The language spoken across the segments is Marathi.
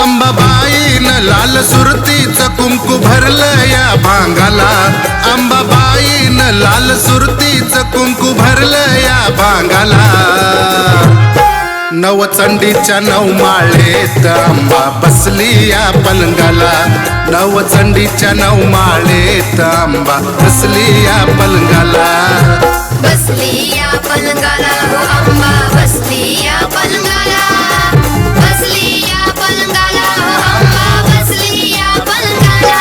अंबाबाईनं लाल सुरतीचं कुंकू भरलं या भांगाला. अंबाबाईनं लाल सुरतीचं कुंकू भरलं या भांगाला. नवचंडीच्या नवमाळेत अंबा बसली या पलंगाला. नवचंडीच्या नवमाळेत अंबा बसली या पलंगाला. बसली या पलंगाला हो अंबा बसली या पलंगाला. बसली या पलंगाला हो अंबा बसली या पलंगाला.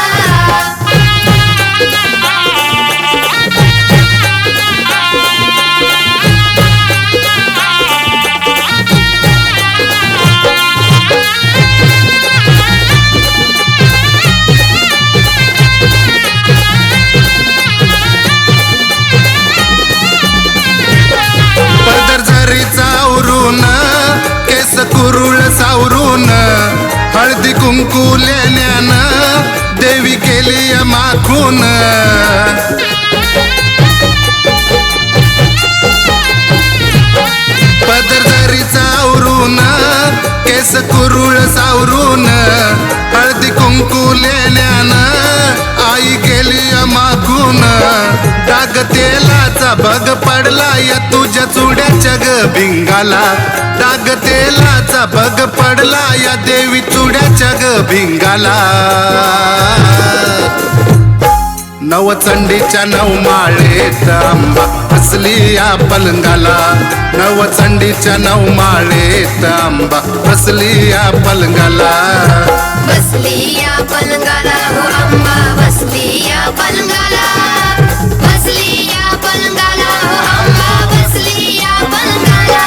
केस कुरुळ सावरून हळदी कुंकू लेण्यानं देवी केली माखून. पदर जरीचा आवरून केस कुरुळ सावरून हळदी कुंकू लेण्यानं आई केली माखून. डाग तेलाचा बग पडला या तुझ्या चुड्याच्या ग भिंगाला. डाग तेलाचा बग पडला या देवी चुड्याच्या ग भिंगाला. नवचंडीच्या नवमाळेत अंबा बसली या पलंगाला. नवचंडीच्या नवमाळेत अंबा बसली या पलंगाला. बसली या पलंगाला हो अंबा बसली या पलंगाला. बसली या पलंगाला हो अंबा बसली या पलंगाला.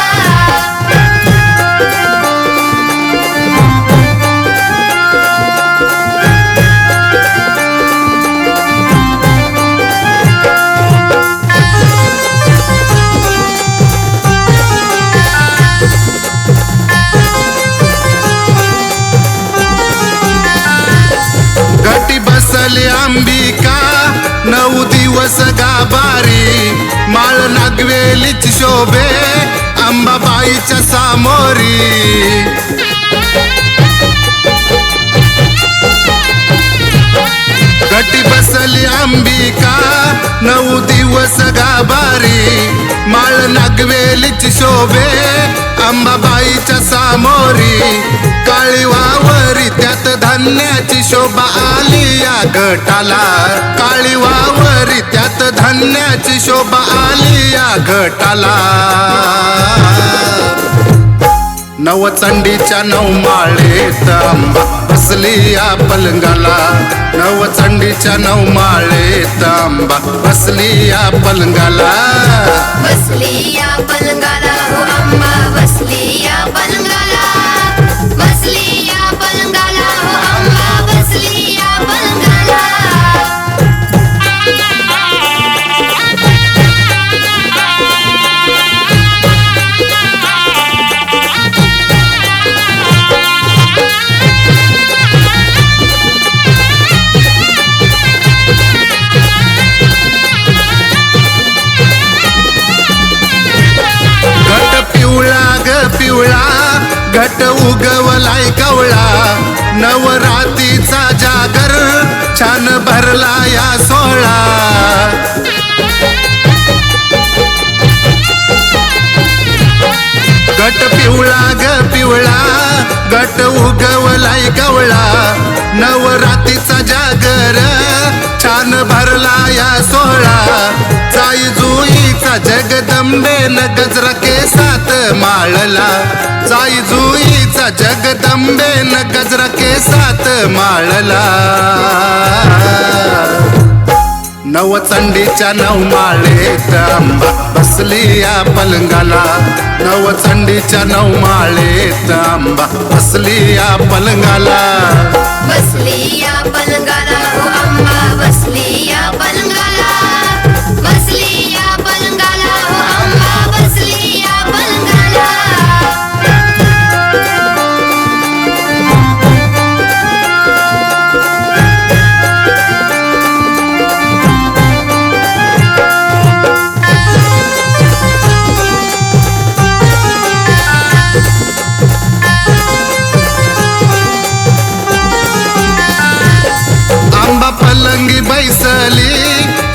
बसली अंबिका 9 दिवस गाभारी. माळ नागवेलीची शोभे अंबाबाईच्या सामोरी. घटी बसली अंबिका 9 दिवस गाभारी. माळ नागवेलीची शोभे अंबाबाईच्या सामोरी. काळी वावरी त्यात धान्याची शोभा आली या घटाला. काळी वावरी त्यात धान्याची शोभा आली या घटाला. नवचंडीच्या नवमाळेत अंबा बसली या पलंगाला. नवचंडीच्या नवमाळेत अंबा बसली या पलंगाला. बसली या पलंगाला हो अंबा बसली या पलंगाला. बसली या पलंगाला हो अंबा बसली या पलंगाला. घट उगवलाय कवळा. नवरातीचा जागर छान भरला या सोहळा. घट पिवळा ग पिवळा घट उगवलाय कवळा. नवरातीचा जागर छान भरला या सोहळा. जाई जुईचा जगदंबेनं गजरा केसात माळला. जाई जुईचा जगदंबेनं गजरा केसात माळला. नवचंडीच्या नवमाळेत अंबा बसली या पलंगाला. नवचंडीच्या नवमाळेत अंबा बसली या पलंगाला. बसली या पलंगाला हो अंबा बसली या पलंगाला. बसली या पलंगाला हो अंबा बसली या पलंगाला. बैसली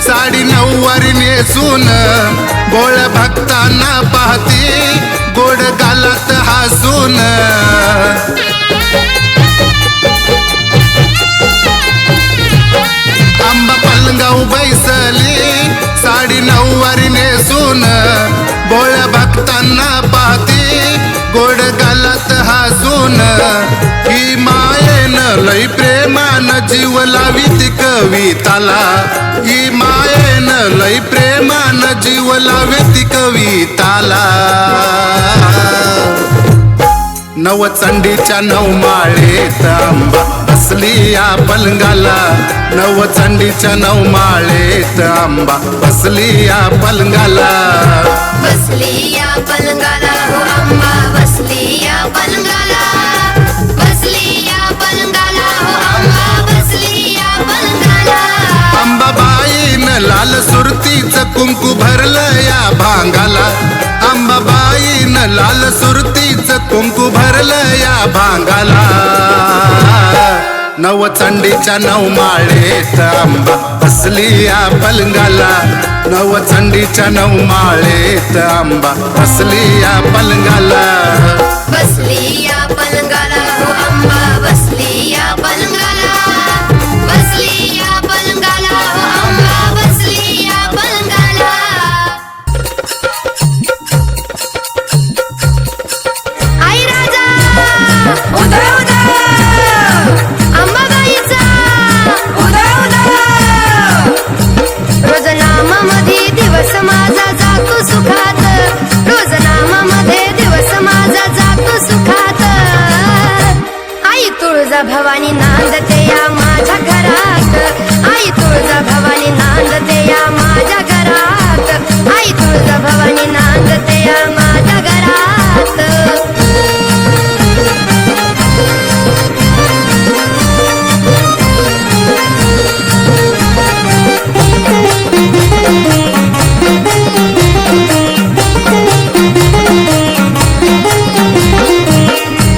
साडी नऊवारी नेसून बोळ भक्तांना पाहती गोड गालात हसून आंबा पलंगाव बैसली साडी नऊवारी नेसून बोळ भक्तांना पाहती गोड गालात हसून ही मायेन लई प्रेमान जीव लावी ती कविताला ही मायेन लई प्रेमान जीव लावी ती कविताला नवचंडीच्या नवमाळेत आंबा बसली या पलंगाला नवचंडीच्या नवमाळेत आंबा बसली या पलंगाला बसली या पलंगाला हो आंबा बसली या पलंगाला बसली या पलंगाला हो आंबा बसली या पलंगाला अंबाबाईनं लाल सुरतीचं कुंकू भरलं या भांगाला अंबाबाईनं लाल सुरतीचं कुंकू भरलं या भांगाला नवचंडीच्या नवमाळेत आंबा बसली या पलंगाला नवचंडीच्या नवमाळेत आंबा बसली या पलंगाला बसली या पलंगाला हो आंबा बसली या पलंगाला बसली या पलंगाला हो आंबा बसली या पलंगाला आई राजा उदय उदय अंबाबाईचा उदय उदय रोज नामामध्ये दिवस माझा जातो सुखात रोज नामामध्ये दिवस माझा जातो सुखात आई तुळजा भवानी नांदते या माझ्या घरात आई तुळजा भवानी नांदते या माझ्या घरात आई तुळजा भवानी नांदते या माझ्या घरात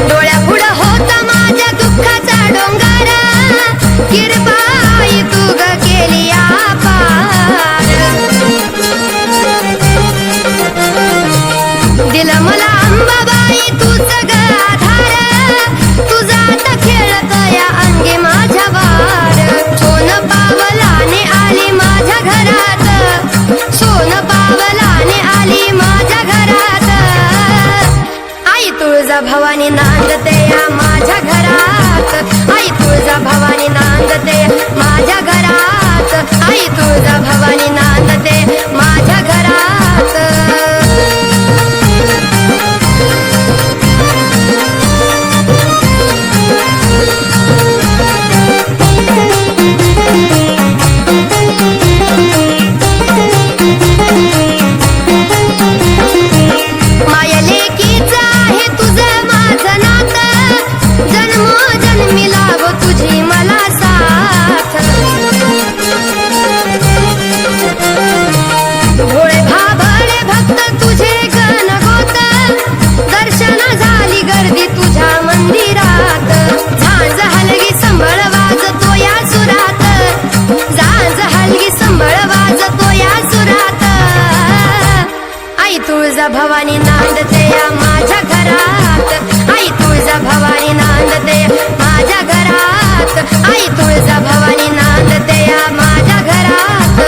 डोळ्यापुढं होता माझ्या दुःखाचा डोंगर किरबाई तू ग केली पार दिलं मला अंबाबाई तूच ग आधार तुझा आता खेळत या अंगी माझ्या वार सोन पावलाने आली माझ्या घरात सोन पावलाने आली माझ्या घरात आई तुळजा भवानी नांदते या माझ्या घरात आई तुळजा भवानी नांदते माझ्या घरात आई तुळजा भवानी नांदते माझ्या घरात मायलेकीचं आहे तुझं माझं नातं जन्मोजन्मी लाभो तुझी मला साथ भोळे भाबडे भक्त तुझे गण होत दर्शन झाली गर्दी तुझ्या मंदिरात झांज हलगी संबळ वाजतो या सुरात झांज हलगी संबळ वाजतो या सुरात आई तुळजा भवानी नांदते या माझ्या घरात आई तुळजा भवानी नांदते माझ्या घरात आई तुळजा भवानी नांदते या माझ्या घरात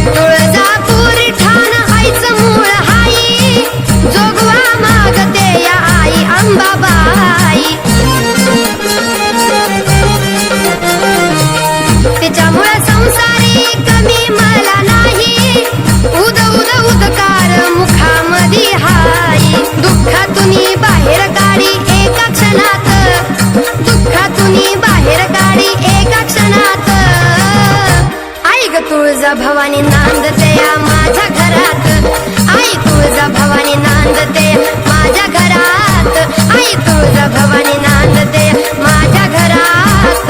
तुळजापूर ठाण आईचं मूळ हाई जोगवा मागते या आई अंबाबाई तिच्यामुळे संसारी कमी मला नाही उद उद उदकार मुखामध्ये हाई दुःखातून बाहेर काढी एका क्षणात दुःखातून बाहेर काढी एका क्षणात आई ग तुळजा भवानी नांदते या माझ्या घरात आई तुळजा भवानी नांदते माझ्या घरात आई तुळजा भवानी नांदते माझ्या घरात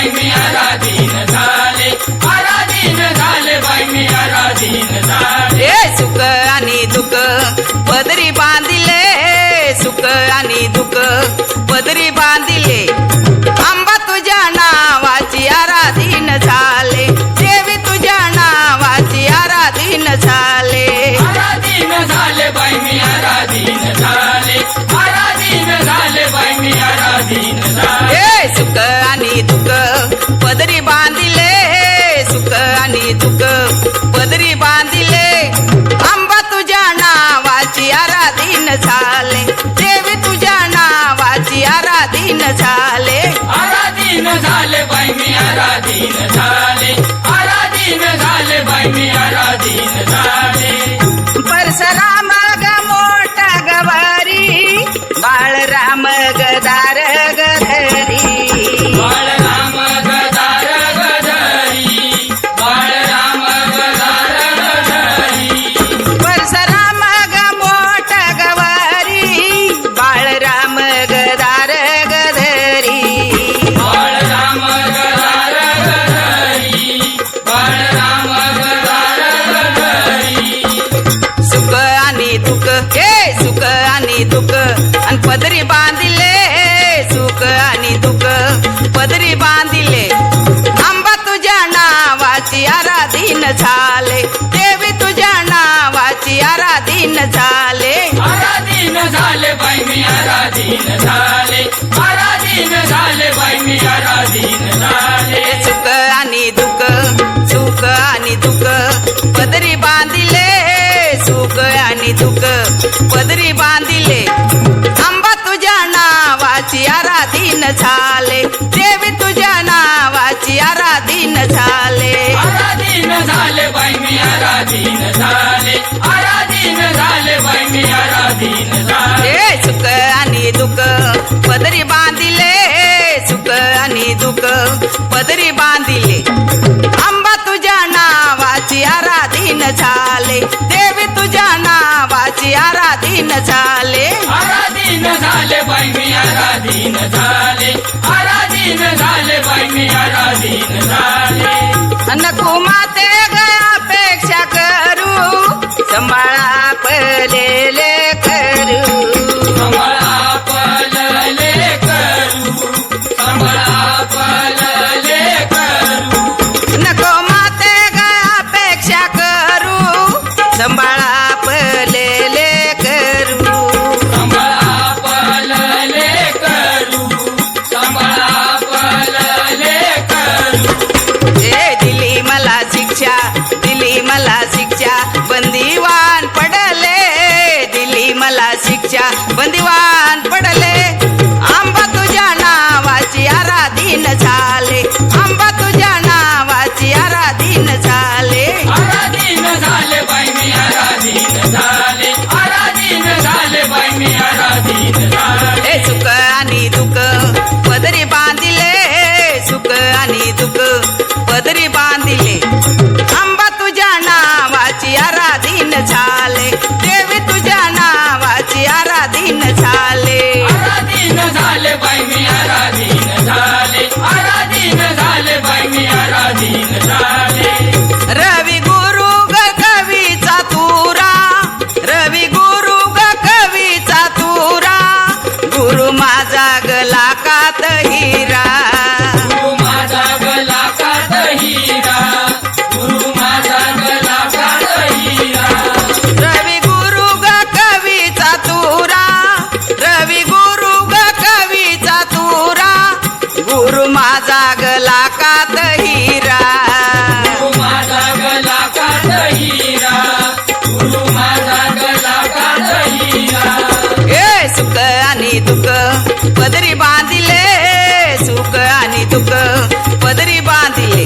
बाई मी आराधीन झाले, आराधीन झाले बाई मी आराधीन झाले. ए सुख आणि दुःख पदरी बांधिले, सुख आणि दुःख पदरी बांधिले, आंबा तुझ्या नावाची आराधीन झाले, देवी तुझ्या नावाची आराधीन झाले. आराधीन झाले बाई मी आराधीन झाले, आराधीन झाले बाई मी आराधीन झाले. ए सुख आणि दुःख पदरी बांधिले, सुख आणि दुःख पदरी बांधिले, आंबा तुझ्या नावाची आराधीन झाले, देवी तुझ्या नावाची आराधीन झाले. आराधीन झाले बाई मी आराधीन झाले, आराधीन झाले बाई मी आराधीन झाले. परशुराम ग मोठा गवारी, बाळराम गदार गधरी, बाळराम गदार गधरी, बाळराम गदार गधरी. परशुराम ग मोठा गवारी, बाळराम गदार गधरी, बाळराम गदार गधरी, बाळराम गदार गधरी. सुख आणि दुःख हे सुख आणि दुःख आणि पदरी बांधिले, सुख आणि दुःख पदरी बांधिले, आंबा तुझ्या नावाची आराधीन झाले, देवी तुझ्या नावाची आराधीन झाले. आराधीन झाले बाई मी आराधीन झाले, आराधीन झाले बाई मी आराधीन झाले. सुख आणि दुःख, सुख आणि दुःख पदरी बांधिले, सुख आणि दुःख पदरी बांधिले, आंबा तुझ्या नावाची आराधीन झाले, देवी तुझ्या नावाची आराधीन झाले. आराधीन झाले बाई मी आराधीन झाले, आराधीन झाले बाई मी आराधीन झाले. हे सुख आणि दुःख पदरी बांधिले, सुख आणि दुःख पदरी बांधिले, आंबा तुझ्या नावाची आराधीन झाले, देवी तुझ्या नावाची आराधीन झाले. आराधीन झाले बाई मी आराधीन झाले, आराधीन झाले बाई मी आराधीन झाले. नको माते गयापेक्षा करू, सांभाळा पलेले करू, संभळा पलले करू, संभळा पलले करू. नको माते गयापेक्षा करू, सांभाळा पलेले करू. संभळा पलले करू, संभळा पलले करू. ए दिली मला शिक्षा, दिली मला शिक्षा, बंदिवान पडले, दिली मला शिक्षा, बंदिवान पडले, आंबा तुझ्या नावाची आराधीन झाले, आंबा तुझ्या नावाची आराधीन झाले. आराधीन झाले बाई मी आराधीन झाले, आराधीन झाले बाई मी आराधीन झाले. हे सुख आणि दुःख पदरी बांधिले, सुख आणि दुःख पदरी बांधिले, आंबा तुझ्या नावाची आराधीन झाले, देवी तुझ्या नावाची आराधीन झाले. आराधीन झाले बाई मी आराधीन झाले, आराधीन झाले बाई मी आराधीन झाले. रवी गुरु ग कवीचा तुरा, रवी गुरु ग कवीचा तुरा, गुरु माझा गलाकात हिरा, गुरु माझा गलाकात हिरा, गुरु माझा गलाकात हिरा. रवी गुरु ग कवीचा तुरा, रवी गुरु ग कवीचा तुरा, गुरु माझा गलाकात हिरा. गुरु माझा गलाकात हिरा, गुरु माझा गलाकात हिरा. ए सुख आणि दुःख पदरी बांधिले, सुख आणि दुःख पदरी बांधिले,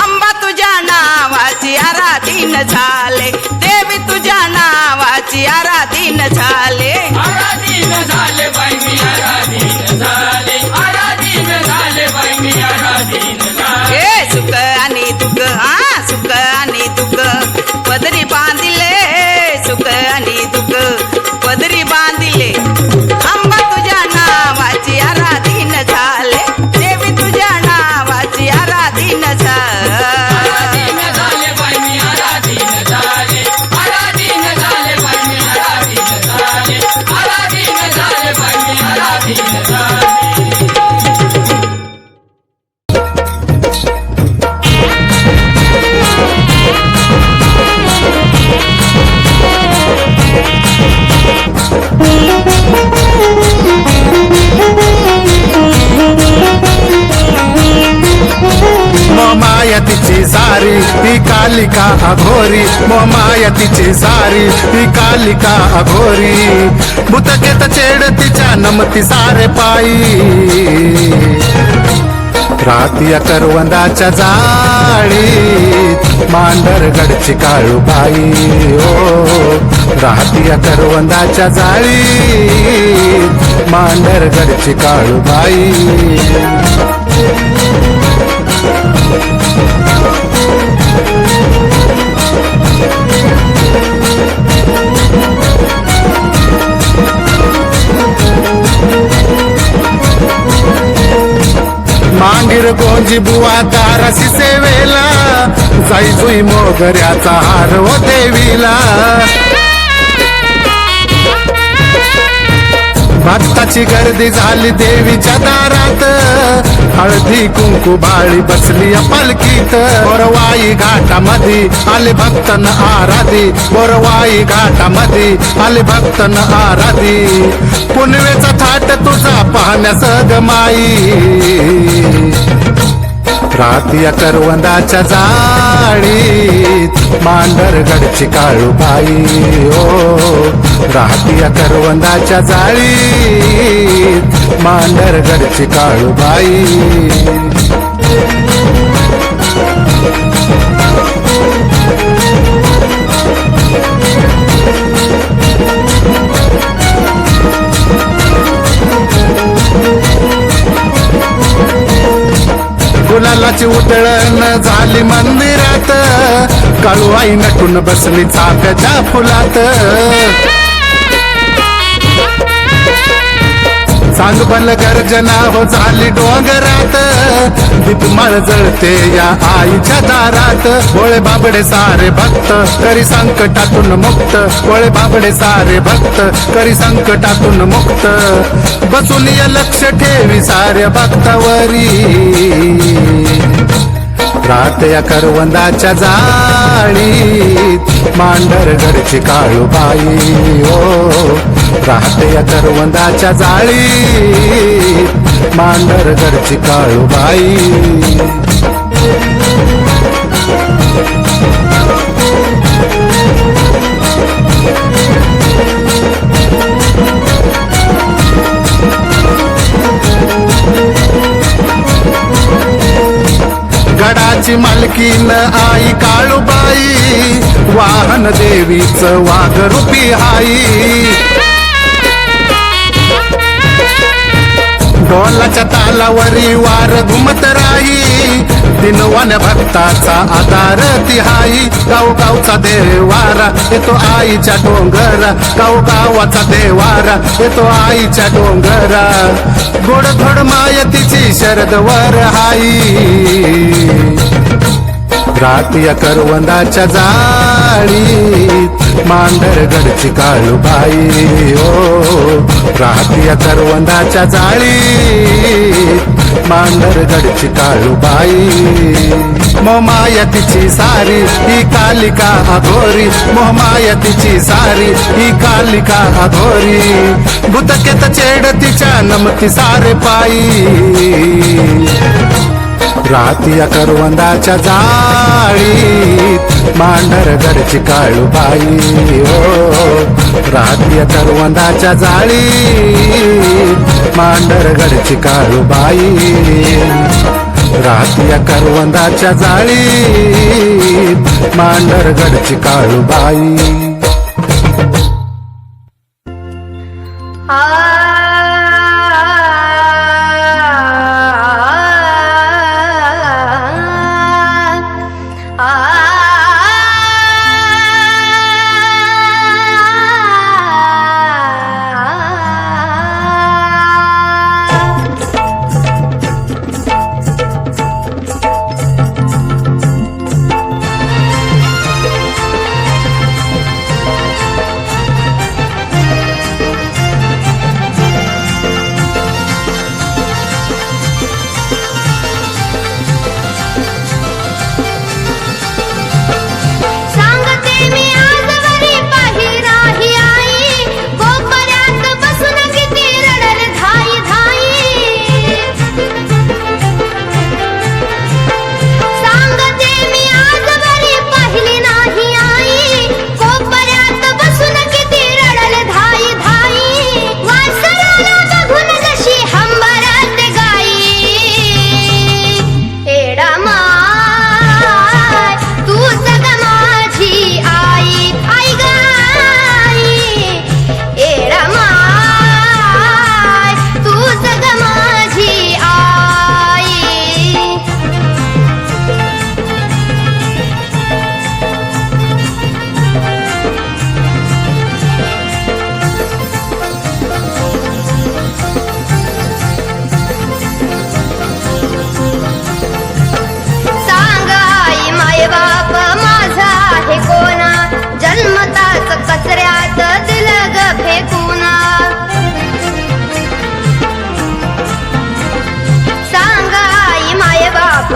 आंबा तुझ्या नावाची आराधीन झाले, देवी तुझ्या नावाची आराधीन झाले. आराधीन झाले बाई मी आराधीन झाले, आराधीन झाले बाई मी आराधीन झाले. हे सुख आणि दुःख, हा सुख आणि दुःख पदरी बांधिले, सुख आणि दुःख पदरी बांधिले, आंबा तुझ्या नावाची आराधीन झाले, देवी तुझ्या नावाची सारी ही कालिका अघोरी मोहमाया तिची सारी ही कालिका अघोरी भूतकेत चेड तिच्या नमती सारे पायी रातिया करवंदाच्या जाळीत मांढरगडची काळूबाई ओ रातिया करवंदाच्या जाळीत मांढरगडची काळूबाई मांगीर गोंजी बुवा दारासी सेवेला जाई जुई मोगऱ्याचा हार हो देवीला भक्ताची गर्दी झाली देवीच्या दारात हळदी कुंकू बाळी बसली पालखीत बोरवाई घाटामध्ये आले भक्तन आराधी बोरवाई घाटामध्ये आले भक्तन आराधी पुनवेचा थाट तुझा पाहण्यास गमाई रातिया करवंदाच्या जाळीत मांढरगडची काळूबाई ओ रातिया करवंदाच्या जाळीत मांढरगडची काळूबाई गुलालाची उधळण झाली मंदिरात काळूबाई नटून बसली चाफ्याच्या फुलात सांगबल गर्जना हो झाली डोंगरात दीपमाळ जळते या आईच्या दारात भोळे बाबडे सारे भक्त करी संकटातून मुक्त भोळे बाबडे सारे भक्त करी संकटातून मुक्त बसून या लक्ष ठेवी साऱ्या भक्तावरी रातया करवंदाच्या जाळीत मांढरगडची काळूबाई ओ रातया करवंदाच्या जाळीत मांढरगडची काळूबाई गडाची मालकीन आई काळूबाई वाहन देवीचं वाघरूपी आई ढोलाच्या तालावरी वार घुमत राही दिनवान भक्ताचा आधार तिहाई गावगावचा देवारा येतो आईच्या डोंगरा गावगावाचा देवारा येतो आईच्या डोंगरा गोडधोड मायतीची शरदवर हाई रातिया करवंदाच्या जाळीत मांढरगडची काळूबाई ओ रातिया करवंदाच्या जाळीत मांढरगडची काळूबाई मोहमाया तिची सारी ही कालिका अघोरी मोहमाया तिची सारी ही कालिका अघोरी भूतकेत चेड तिच्या नमती सारे पायी रातिया करवंदाच्या जाळीत मांढरगडची काळूबाई ओ रातिया करवंदाच्या जाळीत मांढरगडची काळूबाई रातिया करवंदाच्या जाळीत मांढरगडची काळूबाई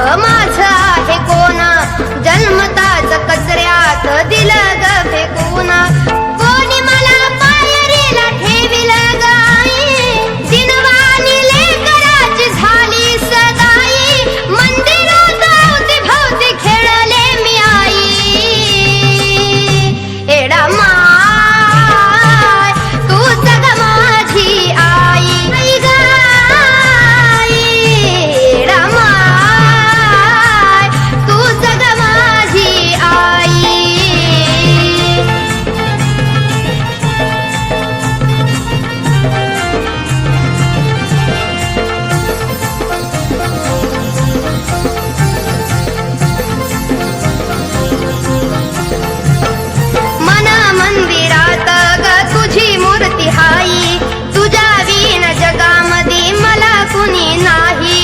माझ आहे कोण जन्मताच कचऱ्यात दिलं ग फेकून कोणी मला पायरीला ठेविल गाई दिनवाणी लेकराची झाली सदाई मंदिरात अवती भवती खेळले मी आई एडा माय तू जग माझी आई आई ग आई एडा माय तू जग माझी आई मन मंदिरात ग तुझी मूर्ती हाई तुझ्या विण जगामध्ये मला कुणी नाही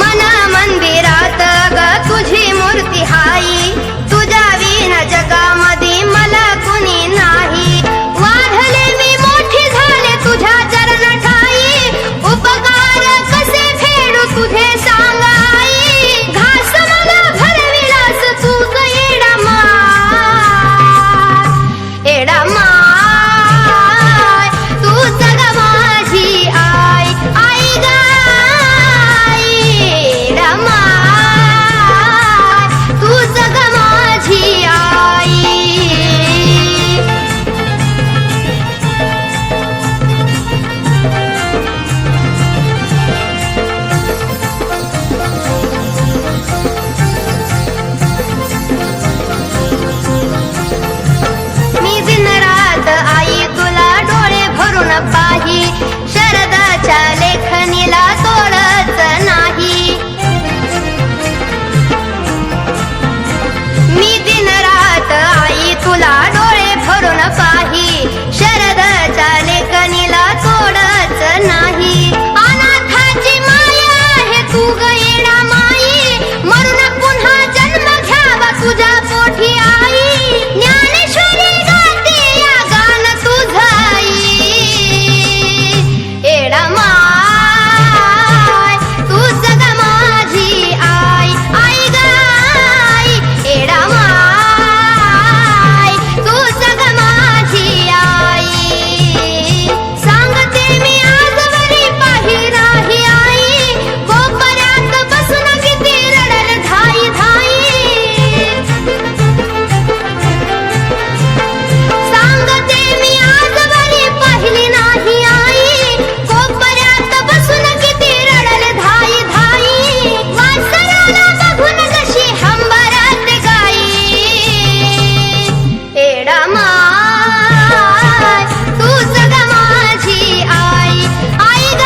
मन मंदिरात ग तुझी मूर्ती हाई तुझ्या विण जगामध्ये मला कुणी नाही वाढले मी मोठी झाले तुझ्या चरण ठाई उपकार कसे फेडू तुझे सांगाई घास मला भरविलास तूच एडा माय तू जग माझी आई आई ग आई एडा माय तू जग माझी आई मी दिन रात आई तुला डोळे भरून पाही शरदाच्या लेखनीला तोडत नाही मी दिन रात आई तुला डोळे भरून पाही शरदाच्या लेखनीला तोडत नाही अनाथाची माया आहे तू ग येडा माई मरून पुन्हा जन्म घ्यावा तुझ्या पोठी आई ज्ञानेश्वरी गाते या गान तुझं आई एडा माय तू जग माझी आई आई ग आई एडा माय तू जग माझी आई सांगते मी आजवरी पाही नाही आई कोपऱ्यात बसून किती रडल धाई धाई सांगते मी आजवरी पाहिली नाही आई कोपऱ्यात बसून किती रडल धाई धाई वासराला बघून कशी हंबरत गाई एडा माय तू जग माझी आई आई ग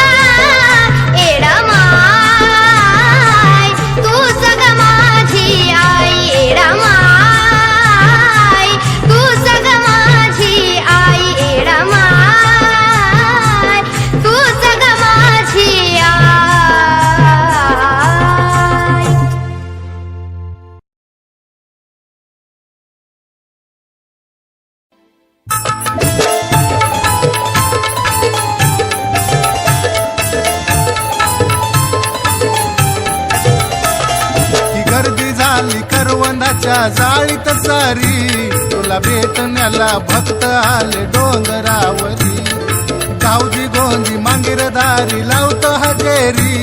एडा माय तू जग माझी आई एडा माय तू जग माझी आई एडा माय तू जग माझी आई ही गर्दी झाली करवंदाच्या जाळीत सारी तुला भेटण्याला भक्त आले डोंगरावरी गावजी गोंजी मांगिरदारी लावतो हजेरी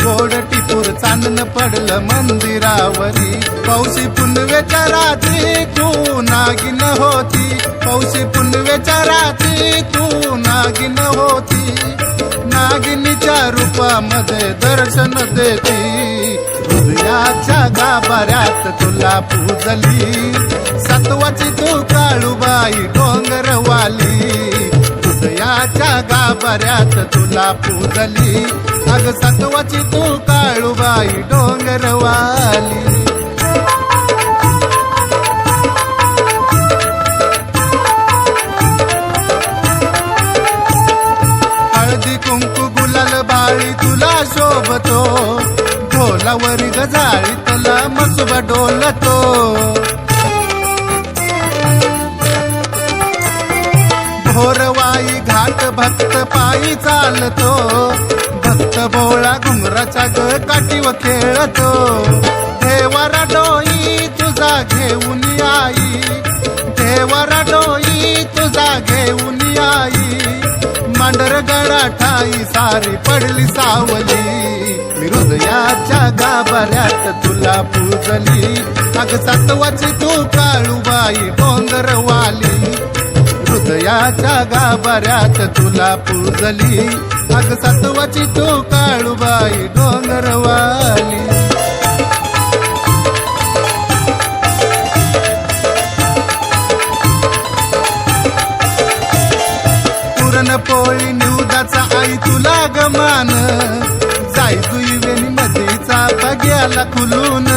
गोड टिपूर चांदण पडलं मंदिरावरी पौशी पुनवेच्या रात्री तू नागिन होती पौशी पुनवेच्या रात्री तू नागिन होती नागिनीच्या रूपामध्ये दर्शन देती हृदयाच्या गाभाऱ्यात तुला पूजली सत्वाची तू काळूबाई डोंगरवाली हृदयाच्या गाभाऱ्यात तुला पूजली अग सत्वाची तू काळूबाई डोंगरवाली हळदी कुंकू गुलाल बाळी तुला शोभतो ढोलावरी गजाळी तला मसुबा डोलतो भोरवाई काळुबाई घाट भक्त पायी चालतो भक्त भोळा घुंगराच्या ग काठीव खेळतो देवारा डोई तुझा घेऊन आई देवारा डोई तुझा घेऊन आई मांडर गडाठाई सारी पडली सावली मी हृदयाच्या गाभाऱ्यात तुला पूजली अग सत्वाची तू काळूबाई डोंगरवाली हृदयाच्या गाभाऱ्यात तुला पूजली अग सत्वाची तू काळूबाई डोंगरवाली पोळी निवदाचा आई तुला गमान जाई जुई वेणी मधीचा बग्याला खुलून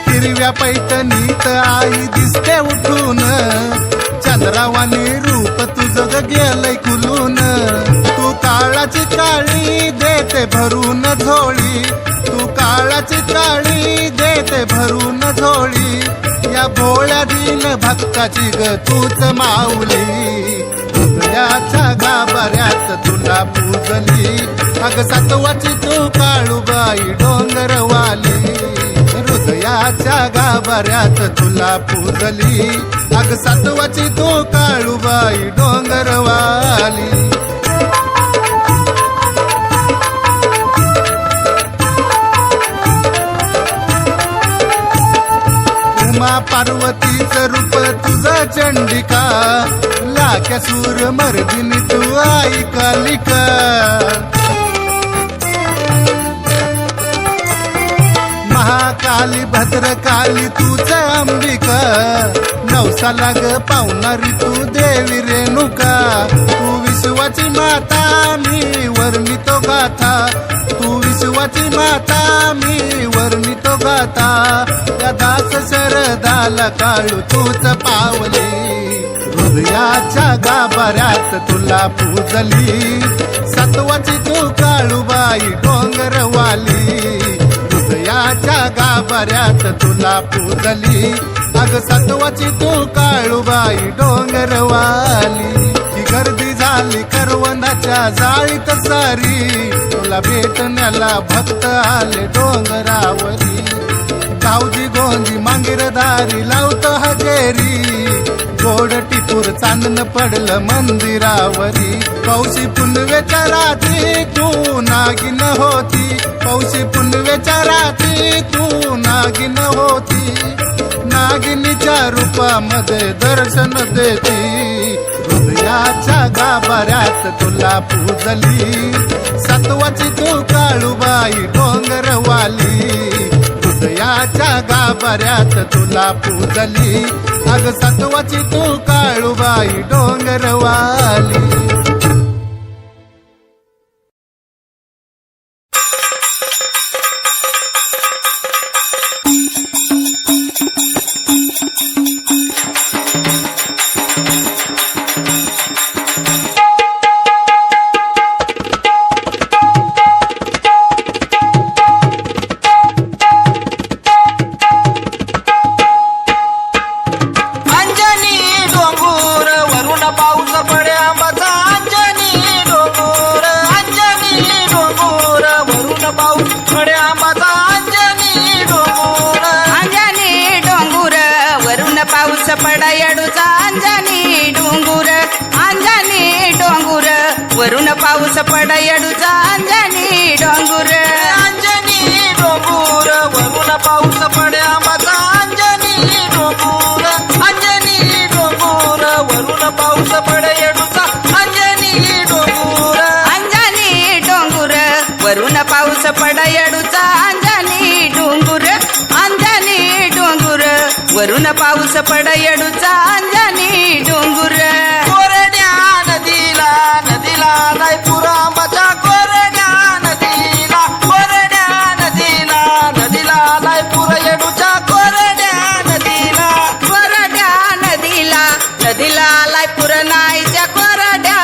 हिरव्या पैठणीत आई दिसते उठून चंद्रावानी रूप तुझं गेलंय खुलून तू काळाची काळी देते भरून झोळी तू काळाची काळी देते भरून झोळी या भोळ्या दिन भक्ताची ग तूच माऊली हृदयाच्या गाभाऱ्यात तुला पूजली अग सत्वाची तू काळूबाई डोंगरवाली हृदयाच्या गाभाऱ्यात तुला पूजली अग सत्वाची तू काळूबाई डोंगरवाली उमा पार्वतीचं रूप तुझं चंडिका लाख्या सूर मर्दिनी तू आई कालिका महाकाली भद्रकाली तुझ अंबिका नवसाला ग पावणारी तू देवी रेणुका तू विश्वाची माता मी वर्णितो गाथा तू विश्वाची माता मी वर्णितो गाथा या दास शरदाला काळू तूच पावली हृदयाच्या गाभाऱ्यात तुला पूजली सत्वाची तू काळूबाई डोंगरवाली हृदयाच्या गाभाऱ्यात तुला पूजली अग सत्वाची तू काळूबाई डोंगरवाली की गर्दी झाली करवनाच्या जाळीत सारी तुला भेटण्याला भक्त आले डोंगरावरी गावजी गोंजी मांगिरदारी लावतो हजेरी गोड टिपूर चांदण पडलं मंदिरावरी पौशी पुनवेच्या रात्री तू नागिन होती पौशी पुनवेच्या रात्री तू नागिन होती नागिनीच्या रूपामध्ये दर्शन देती हृदयाच्या गाभाऱ्यात तुला पूजली सत्वाची तू काळूबाई डोंगरवाली हृदयाच्या गाभाऱ्यात तुला पूजली अग सत्वाची तू काळूबाई डोंगरवाली पडायडूचा अंजनी डोंगूर वरून पाऊस पडायडूचा अंजनी डोंगूर वरून पाऊस पड्या माझा अंजनी डोंगूर वरून पाऊस पड्याडूचा अंजनी डोंगूर वरून पाऊस पडायडूचा अंजनी डोंगूर वरून पाऊस पडायडूचा अंजनी डोंगूर कोरड्या नदीला नाही पुरा माझ्या कोरड्या नदीला नाही पुरा येडूच्या कोरड्या नदीला लायपूर नाहीच्या कोरड्या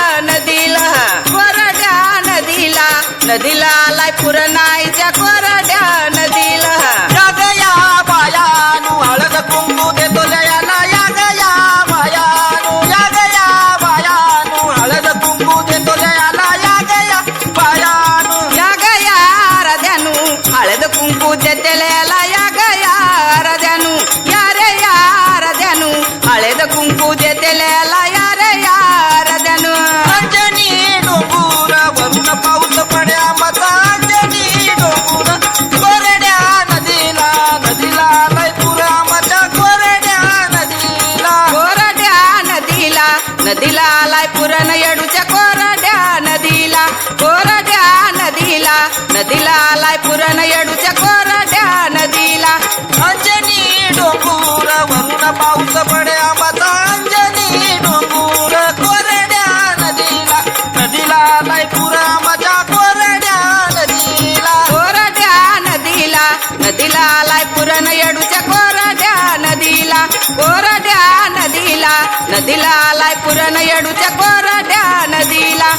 नदीला लायपूर नाहीच्या कोरड्या नदीला या बायानु हळद कुंकू देतो लयाला नदीला आलाय पुरण येडूच्या कोरड्या नदीला, कोरड्या नदीला, नदीला आलाय पुरण येडूच्या कोरड्या नदीला. अंजनी डोंगूर वरून पाऊस पडे आंबाचा, अंजनी डोंगूर कोरड्या नदीला, नदीला आलाय पूर आंबाच्या कोरड्या नदीला. कोरड्या नदीला, नदीला आलाय पुरण येडूच्या कोरड्या नदीला, कोरड्या नदीला, नदीला आलाय पुरण येडूच्या कोरड्या नदीला.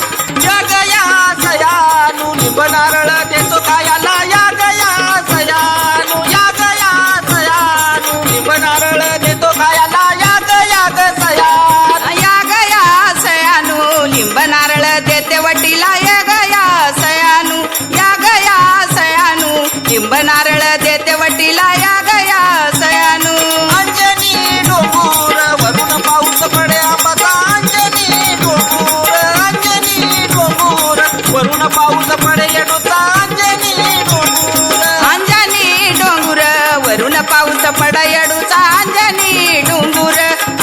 या गया सयानू लिंब नारळ देतो खायला, या गया सयानू, या गया सयानू लिंब नारळ देतो खायला, या गया ग सयानू. या गया सयानू लिंब नारळ देते वटीला, या गया सयानू, या गया सयानू लिंब नारळ देते वटीला, या गया सयानू. अंजनी डोंगूर वरून पाऊस पडे आंबाचा, अंजनी डोंगूर, अंजनी डोंगूर वरून पाऊस पडे येडूचा, अंजनी डोंगूर. अंजनी डोंगुर वरून पाऊस पड येडूचा, अंजनी डोंगुर,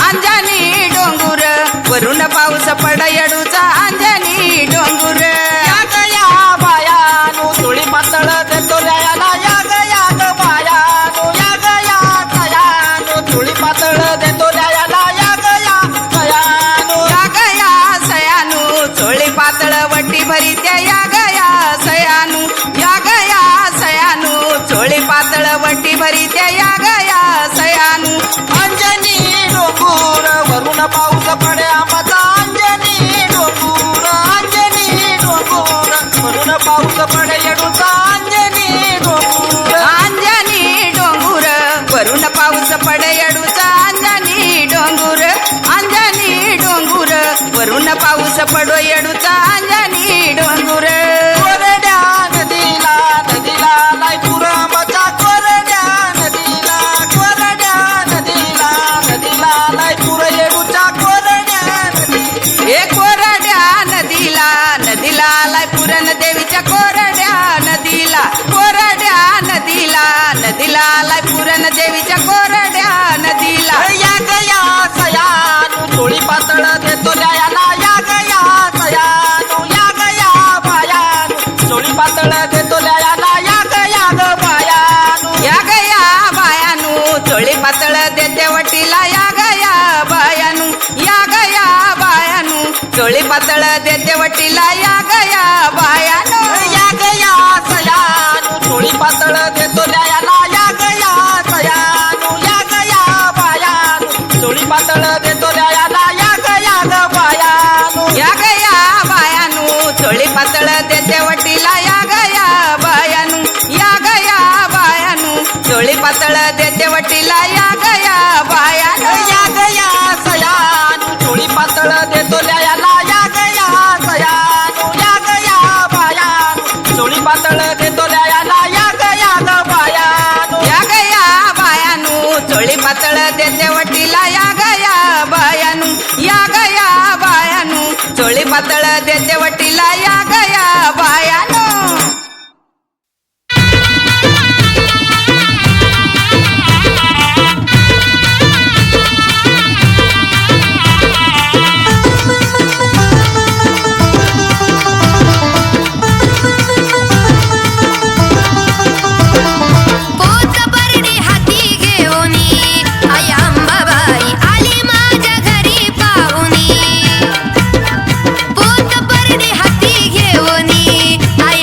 अंजनी डोंगुर वरून पाऊस पड येडूचा, अंजनी डोंगुर. या गया बायानू थोडी पातळ देतो न्यायाला, या गया ग बायानू, या गया सयानू थोडी पातळ देतो न्यायाला, या गया सयानू. या गया सयानू चोळी पातळ वटी भरीत्या, या गया सयानू, या गया सयानू चोळी पातळ वटी भरीत्या, या गया सयानू. अंजनी डोंगूर वरून पाऊस पडे आंबाचा, अंजनी डोंगूर, अंजनी डोंगूर वरून पाऊस पडे येडूचा, अंजनी डोंगूर. अंजनी डोंगुर वरून पाऊस पड येडूचा, अंजनी डोंगुर, अंजनी डोंगुर वरून पाऊस पडो येडूचा, अंजनी डोंगुर. कोरड्या नदीला, नदीला लाई पूर आंबाचा, कोरड्या नदीला, कोरड्या नदीला, नदीला लाई पूर येडूच्या, कोरड्या नदीला. हे कोरड्या नदीला, नदीला आलाय पुरण देवीच्या कोरड्या नदीला, कोरड्या नदीला, नदीला आलाय पुरण देवीच्या कोरड्या नदीला. या गया सयानू थोडी पातळ देतो न्यायाला, या गया सयानू, या गया बायानू थोडी पातळ देतो न्यायाला, या गया ग बायानू. या गया बायानू चोळी पातळ देते वटीला, या गया बायानू, या गया बायानू चोळी पातळ देते वटीला, या गया बायानू. या गया सयानू थोडी पातळ देतो न्यायाला, या गया सयानू, या गया बायानू थोडी पातळ देतो न्यायाला, या गया ग बायानू. या गया बायानू चोळी पातळ देते वटीला, या गया बायानू, या गया बायानू चोळी पातळ देते वटीला, या गया बायानू. या गया सयानू थोडी पातळ देतो न्यायाला, या गया सयानू, या गया बायानू थोडी पातळ देतो न्यायाला, या गया ग बायानू. या गया बायानू चोळी पातळ देते वटीला, या गया बायानू, या गया बायानू चोळी पातळ देते वटीला, या गया बायानू. पोत परडी हाती घेऊनी आई अंबाबाई आली माझ्या घरी पाहुणी. पोत परडी हाती घेऊनी आई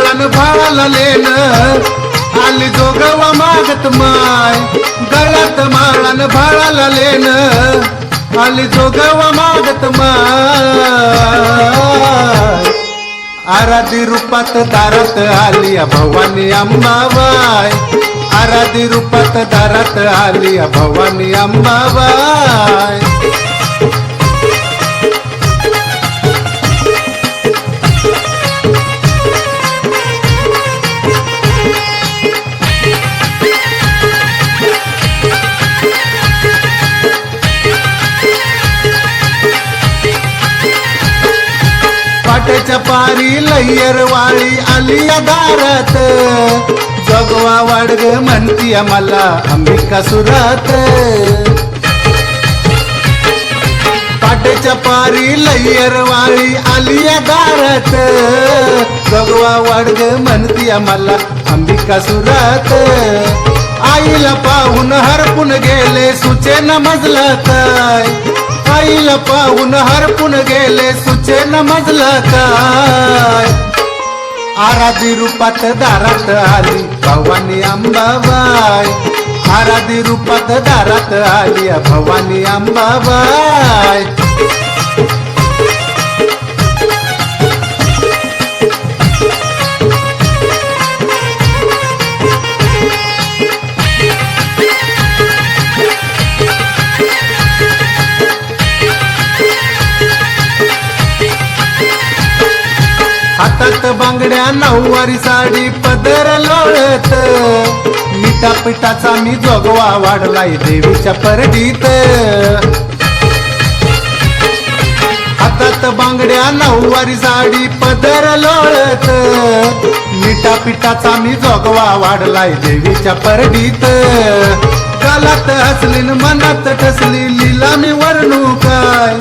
माळान भाळाला लेन आली जोगवा मागत माय गळ्यात माळान भाळाला लेन आली जोगवा मागत माय आराधी रूपात दारात आली भवानी अंबाबाई आराधी रूपात दारात आली भवानी अंबाबाई पाट्याच्या पारी लय्यरवाळी आली या दारात जगवा वाडग म्हणती मला अंबिका सुरात पाट्याच्या पारी लय्यरवाळी आली या दारात जगवा वाडग म्हणती मला अंबिका सुरात आईला पाहून हरपून गेले सुचेन मजला काय आईला पाहून हरपून गेले सुचेन मजला काय आराधी रूपात दारात आली भवानी अंबाबाई आराधी रूपात दारात आली भवानी अंबाबाई हातात बांगड्या नऊवारी साडी पदर लोळत मिठा पिठाचा मी जोगवा वाढलाय देवीच्या परडीत हातात बांगड्या नऊवारी साडी पदर लोळत मिठा पिठाचा मी जोगवा वाढलाय देवीच्या परडीत गालात हसली न मनात ठसली लीला मी वर्णू काय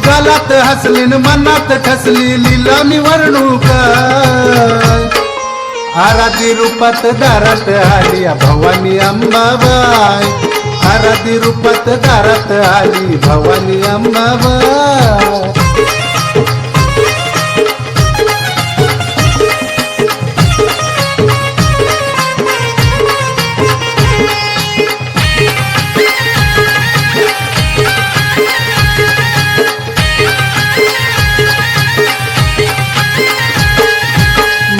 गालात हसली न मनात ठसली लीला मी वर्णू काय आराधी रूपात दारात आली भवानी अंबाबाई आराधी रूपात दारात आली भवानी अंबाबाई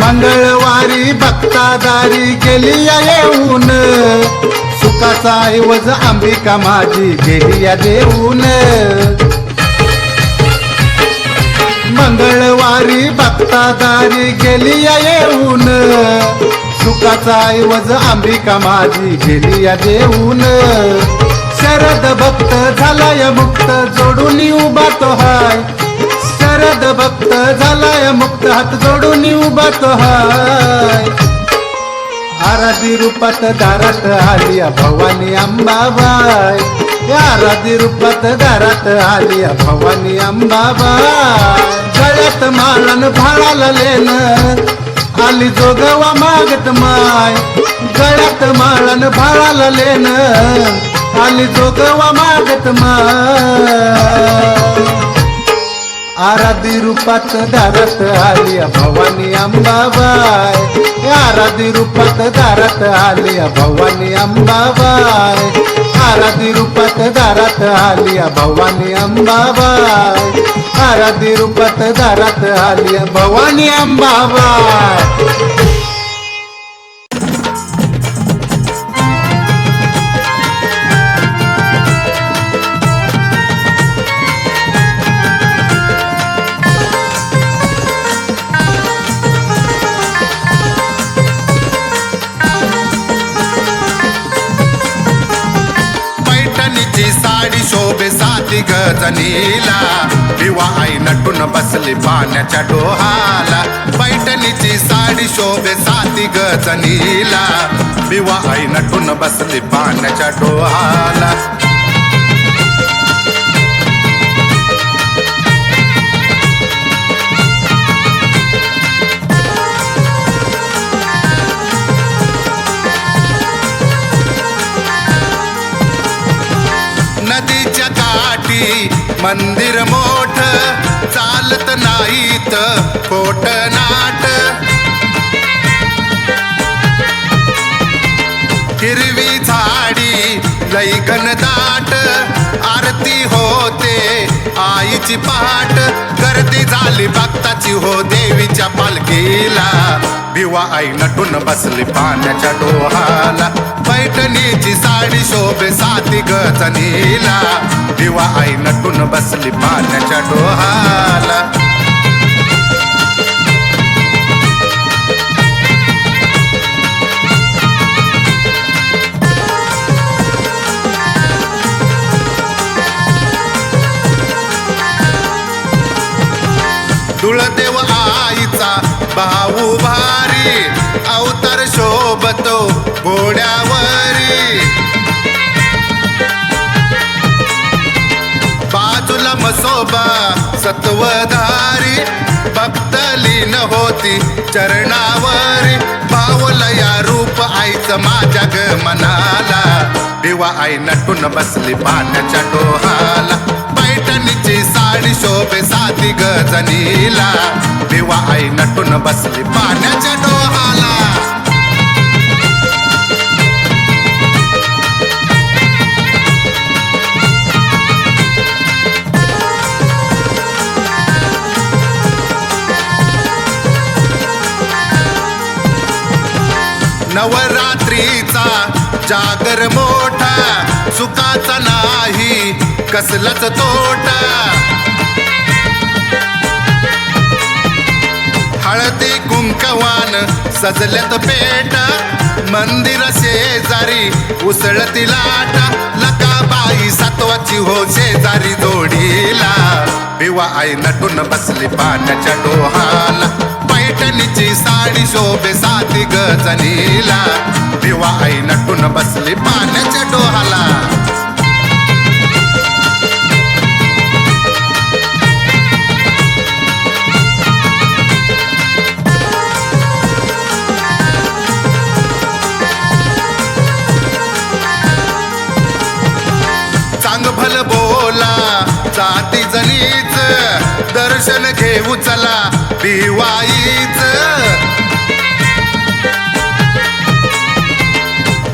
मंगळवारी भक्तादारी गेली येऊन सुखाचा ऐवज अंबिका माझी गेली या देऊन मंगळवारी भक्तादारी गेली येऊन सुखाचा ऐवज अंबिका माझी गेली या देऊन शरद भक्त झालाय मुक्त जोडून उभा तो हाय शरद भक्त झालाय मुक्त हात जोडून उभा तो हाय आराधी रूपात दारात आली भवानी अंबाबाई आराधी रूपात दारात आली भवानी अंबाबाई गळ्यात माळान भाळाला लेन आली जोगवा मागत माय गळ्यात माळान भाळाला लेन आली जोगवा मागत माय आराधी रूपात दारात आली भवानी अंबाबाई आराधी रूपात दारात आली भवानी अंबाबाई आराधी रूपात दारात आली भवानी अंबाबाई आराधी रूपात दारात आली भवानी अंबाबाई साडी शोभे साती गजनीला विवा आई नटून बसली पाण्याच्या डोहाला पैठणीची साडी शोभे साती गजनीला विवा आई नटून बसली पाण्याच्या डोहाला नदीच्या काठी मंदिर मोठ चालत नाहीत कोट नाट आईची पहाट, गर्दी झाली भक्ताची हो देवीच्या पालखीला. भिवा आई नटून बसली पाण्याच्या डोहाला, पैठणीची साडी शोभे साती गजनीला. भिवा आई नटून बसली पाण्याच्या डोहाला. तुळदेव आईचा भाऊ भारी, अवतार शोभतो घोड्यावरी. बाजूला मसोबा सत्वधारी, भक्त लीन होती चरणावरी. भावलया रूप आईचं माझ्या ग मनाला. भिवा आई नटून बसली पाण्याच्या डोहाला, पैठणीची साडी शोभे साती गजनीला. भिवा आई नटून बसली पाण्याच्या डोहाला. नवरात्रीचा जागर मोठा, सुखाचा नाही कसलाच तोटा. हळदी कुंकवान सजल्यात पेट, मंदिर शेजारी उसळती लाटा. लकाबाई सत्वाची हो शेजारी जोडीला. भिवा आई नटून बसली पाण्याच्या डोहाला, पैठणीची साडी शोभे साती गजनीला. भिवा आई नटून बसली पाण्याच्या डोहाला. चांगभल बोला जाती जनीच, दर्शन घेऊ चला भिवाईच.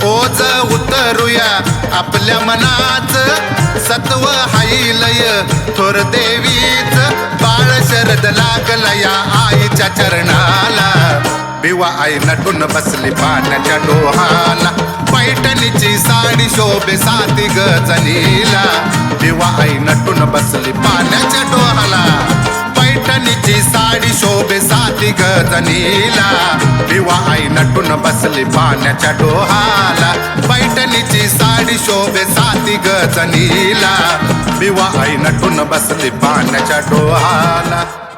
ओझ उतरूया आपल्या मनाच, सत्व हाईलय थोर देवीच. बाळ शरद लागला या आईच्या चरणाला. भिवा आई नटून बसली पाण्याच्या डोहाला, पैठणीची साडी शोभे साती गजनीला. भिवा आई नटून बसली पाण्याच्या डोहाला, पैठणीची साडी शोभे साती गजनीला. भिवा आई नटून बसली पाण्याच्या डोहाला, पैठणीची साडी शोभे साती गजनीला. भिवा आई नटून बसली पाण्याच्या डोहाला.